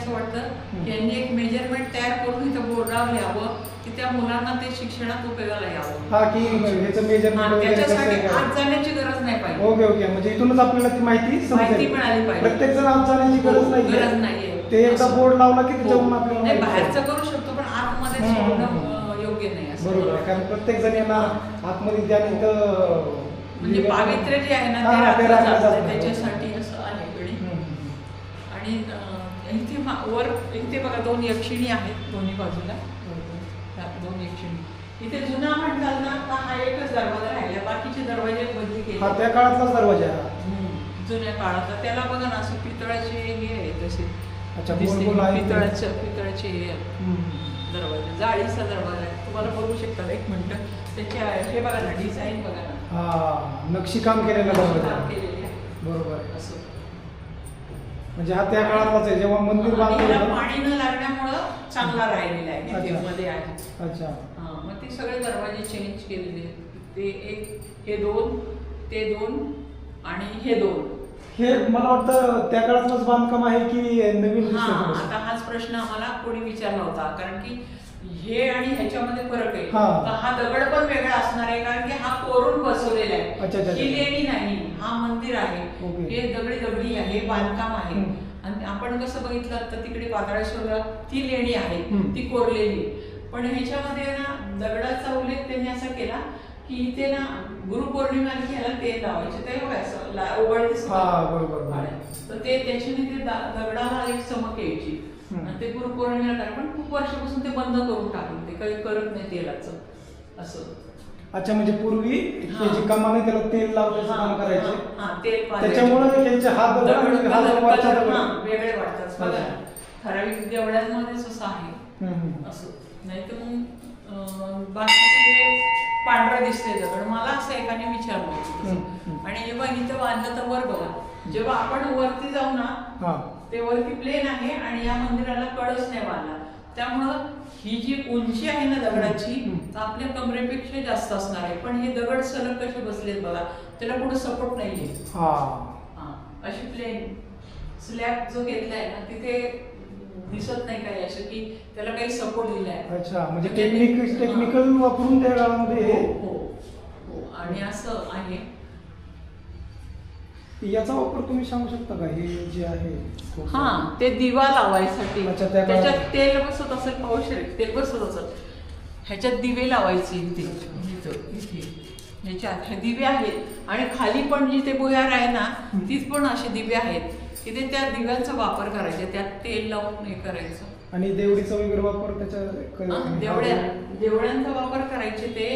असं वाटतं की यांनी एक मेजरमेंट तयार करून इथं बोर्डावर यावं की त्या मुलांना ते शिक्षणात उपयोगाला यावं. हा की ह्याचं मेजरमेंट त्याच्यासाठी आत जाण्याची गरज नाही पाहिजे. ओके ओके, म्हणजे इथूनच आपल्याला ती माहिती मिळाली पाहिजे. प्रत्येक जण आत जाण्याची गरज नाहीये. ते एकदा बोर्ड लावला की त्याच्यावरून आपल्याला बाहेरचं करू शकतो पण आतमध्ये सोडणं योग्य नाही असं. बरोबर, कारण प्रत्येक जण यांना आतमध्ये त्यानंतर म्हणजे पावित्र्य जे आहे ना ते त्याच्यासाठी असं आहे गणित. आणि इथे वर इथे बघा 2 यक्षिणी आहेत दोन्ही बाजूला, 2 यक्षिणी. इथे जुना म्हणताल ना हा एकच दरवाजा राहिला, बाकीचे दरवाजे बदली केले. हा त्या काळातलाच दरवाजा जुन्या काळातला. त्याला बघा ना असं पितळाचे हे आहे तसे पितळाचे हे दरवाजा, जाळीचा दरवाजा आहे. तुम्हाला बघू शकता एक मिनिट त्याच्या हे बघा ना डिझाईन बघा ना, नक्षीकाम केलेलं दरवाजा बरोबर असं. म्हणजे हा त्या काळातलाच आहे जेव्हा मंदिर बांधलं. पाणी न लागण्यामुळं चांगला राहिलेला आहे मध्ये आहे. अच्छा, मग ते सगळे दरवाजे चेंज केलेले आहेत. ते एक, हे 2, ते 2 आणि हे 2. हे मला वाटतं त्या काळातलंच बांधकाम आहे की नवीन? आता हाच प्रश्न आम्हाला कोणी विचारला होता, कारण की हे आणि ह्याच्यामध्ये फरक आहे. हा दगड पण वेगळा असणार आहे कारण की हा कोरून बसवलेला आहे, ही लेणी नाही, हा मंदिर आहे. हे दगडी आहे, बांधकाम आहे. आणि आपण कसं बघितलं तर तिकडे पाताळेश्वरला ती लेणी आहे, ती कोरलेली. पण ह्याच्यामध्ये ना दगडाचा उल्लेख त्यांनी असा केला की इथे ना गुरुपौर्णिमा ह्याला तेल लावायचे, ते बघायचं उघड दिसत, तर ते त्याच्याने ते दगडाला एक चमक यायची. आणि ते गुरुपौर्णिमेला टाक, पण खूप वर्षापासून ते बंद करून टाकलं, ते काही करत नाही तेलाचं असं. अच्छा, म्हणजे पूर्वी हे जे कमान आहे त्याला तेल लावण्याचं काम करायचे, तेल त्याच्यामुळे त्यांचे हात वेगळे वाटतात बघा. ठराविक देवळ्यांमध्येच असं आहे असं. नाही तर मग बाकी पांढरं दिसतंय दगड. मला असं एकाने विचारलं होतं. आणि जेव्हा इथं बांधलं तर वर बघा, जेव्हा आपण वरती जाऊ ना ते वरती प्लेन आहे आणि या मंदिराला कळस नाही बांधला, त्यामुळं ही जी उंची आहे ना दगडाची तर आपल्या कमरेपेक्षा जास्त असणार आहे. पण हे दगड सलग कसे बसलेत बघा, त्याला कुठं सपोर्ट नाहीये. अशी प्लेन स्लॅब जो घेतलाय ना तिथे दिसत नाही काही असं की त्याला काही सपोर्ट दिलाय. अच्छा, म्हणजे टेक्निकल वापरून त्या काळामध्ये. हो, आणि असं आहे. याचा वापर तुम्ही सांगू शकता का, हे जे आहे? ते दिवा लावायसाठी त्याच्यात तेल बसत असेल, पावशेर तेल बसत असेल, ह्याच्यात दिवे लावायचे. इथे ह्याच्यात हे दिवे आहेत आणि खाली पण जी ते भुयार आहे ना तीच पण असे दिवे आहेत. तिथे त्या दिव्यांचा वापर करायचा, त्यात तेल लावून हे करायचं. आणि देवडीचा वगैरे वापर त्याच्या देवळ्यांचा वापर करायचे ते.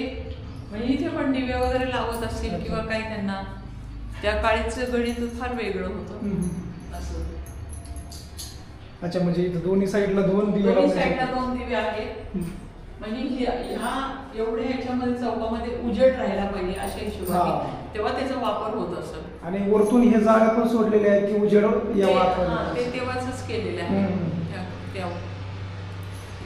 म्हणजे इथे पण दिवे वगैरे लावत असतील किंवा काही, त्यांना त्या काळीचं गणित फार वेगळं होतं असं. अच्छा, म्हणजे इथं दोन्ही साईडला 2 दिवे आहेत. म्हणजे ह्या एवढ्या ह्याच्यामध्ये चौकामध्ये उजेड राहायला पाहिजे अशा हिशोबाने तेव्हा त्याचा वापर होत असत. आणि वरतून हे जागा पण सोडलेले आहेत की उजेड ते तेव्हाच केलेलं आहे त्या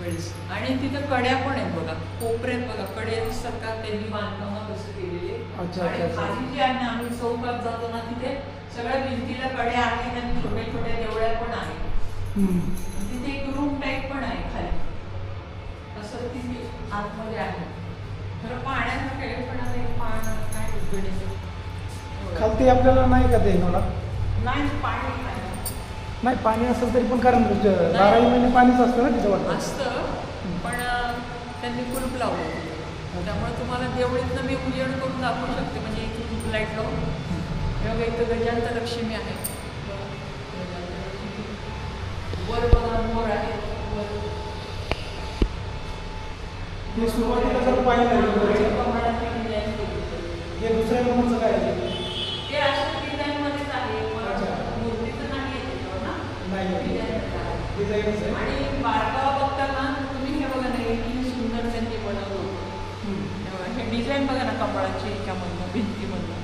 वेळेस. आणि तिथं कड्या पण आहेत बघा, कोपऱ्यात बघा कड्या दिसतात का, त्यांनी बांधकामात असं केलेले. आणि खाली जे आहे ना आम्ही चौकात जातो ना तिथे सगळ्या भिंतीला कड्या आहेत आणि छोट्या छोट्या देवळ्या पण आहेत. तिथे एक रूम टाईप पण आहे खाली असं, तिथे आतमध्ये आहे. खरं पाण्याचं काही पण पाणी काय गणित खालती आपल्याला नाही का ते मला नाही पाणी नाही, पाणी असेल तरी पण, कारण 12 महिने पाणीच असतं ना तिथं असतं. पण त्यांनी कुलूप लावलं होतं, त्यामुळे तुम्हाला देवळीतनं मी उजेड करून दाखवू शकते. म्हणजे इथून लाईट लावून तेव्हा इथं गजांत लक्ष्मी आहे, वर बघा मोर आहे. हे सुरुवातीला जर पाहिलं हे दुसऱ्या नंबरचं काय आहे? ते अशा डिझाईनमध्येच आहे, मूर्तीचं नाही आहे. आणि बारकावा बघता ना तुम्ही हे बघा ना किती सुंदर त्यांनी बनवलं होतं. हे डिझाईन बघा ना कपाळाची ह्याच्यामधनं भिंतीमधनं.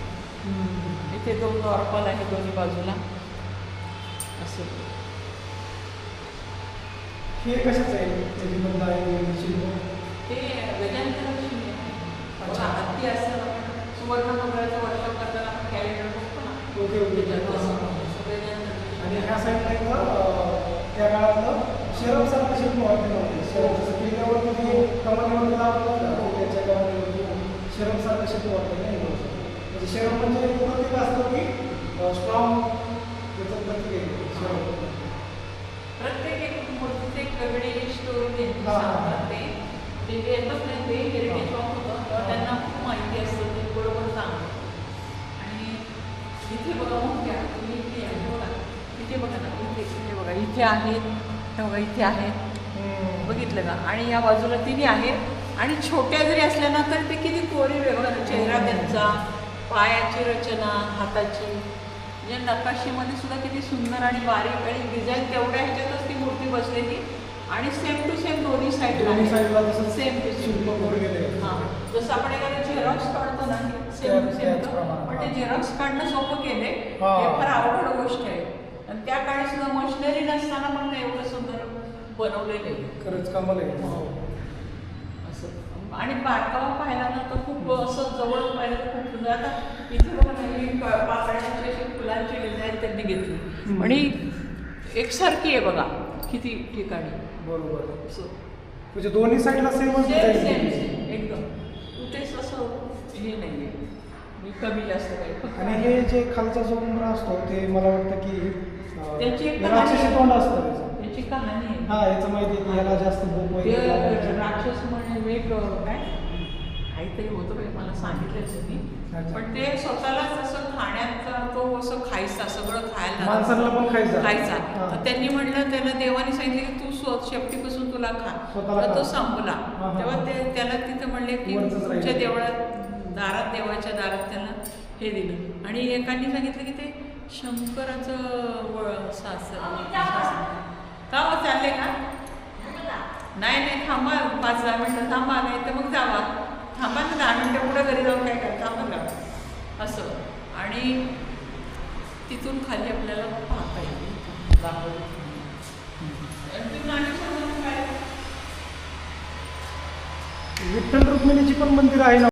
इथे 2 नॉर्मल आहे दोन्ही बाजूला असं. हे कशाचं आहे? ते गजानन लक्ष्मी आहे. हत्ती असतं सुवर्ण मंगळाचं वर्षाव करताना आपण कॅलेंडर बघतो ना. आणि ह्या साईडला त्या काळातलं शहरासारखं शिल्प वाटते नव्हते. शहराचं किल्ल्यावर तुम्ही कमानीवर दाखवलं त्याच्या कमानीवरती शहरासारखं शिल्प वाटतं नाही. म्हणजे शहर म्हणजे प्रत्येक असतं की स्ट्रॉंग त्याचं प्रत्येक आहे शहर. प्रत्येक एक मूर्तीचे एक वेगळी स्टोरी सांगतात. ते जे येतात नाही ते हेरिटेज वॉक होतं तेव्हा त्यांना खूप माहिती असतं ते बरोबर सांगतात. आणि इथे बघा मोठ्या तुम्ही इथे आहे बघा इथे बघा ना इथे बघा इथे आहेत हे बघा इथे आहेत बघितलं का. आणि या बाजूला तिन्ही आहेत आणि छोट्या जरी असल्या ना तर ते किती कोरीव आहे बघा ना. चेहरा त्यांचा, पायाची रचना, हाताची म्हणजे नकाशीमध्ये सुद्धा किती सुंदर आणि बारीक आणि डिझाईन तेवढ्या ह्याच्यातच ती मूर्ती बसलेली आणि सेम टू सेम दोन्ही साईडला तसं सेम टू शिल्प वर गेले. हां जसं आपण एखादं झेरॉक्स काढतो ना सेम टू सेम पण ते झेरॉक्स काढणं सोपं केले हे फार अवघड गोष्ट आहे. आणि त्या काळी सुद्धा मशिनरी नसताना पण एवढं सुंदर बनवलेलं आहे. खरंच कमाल आहे. असं आणि बारकावा पाहिला ना तर खूप असं जवळ पाहिलं तर खूप सुंदर. आता इथे बघा ना ही पाकळ्यांची अशी फुलांची डिझाईन त्यांनी घेतली आणि एकसारखी आहे बघा किती ठिकाणी. बरोबर. म्हणजे दोन्ही साईडला सेमच सेम एकदम कुठेच असं हे नाही आहे मी कमी जास्त काही. आणि हे जे खालचा जो उंबरा असतो ते मला वाटतं की त्याची एक राक्षसी तोंड असतं त्याचं. त्याची कहाणी आहे. हा याचं माहिती आहे की याला जास्त भूक वगैरे राक्षस म्हणजे एक काय काहीतरी होतं बाई मला सांगितलं मी. पण ते स्वतःलाच असं खाण्याचा तो असं खायचा सगळं खायला माणसाला पण खायचा. तर त्यांनी म्हटलं त्याला देवाने सांगितलं की तू शेपटीपासून तुला खा. तर तो संपला. तेव्हा ते त्याला तिथं म्हणले की तुमच्या देवळात दारात देवाच्या दारात त्याला हे दिलं. आणि एकाने सांगितलं की ते शंकराचं सासर का चालले का नाही थांबा 5-10 मिनटं थांबा नाही तर मग जावा थांबा ना 10 मिनटं पुढे घरी जाऊन काय करता थांबा का असं. आणि तिथून खाली आपल्याला पाहता येईल दाखवलं. विठ्ठल रुक्मिणीची पण मंदिर आहे ना.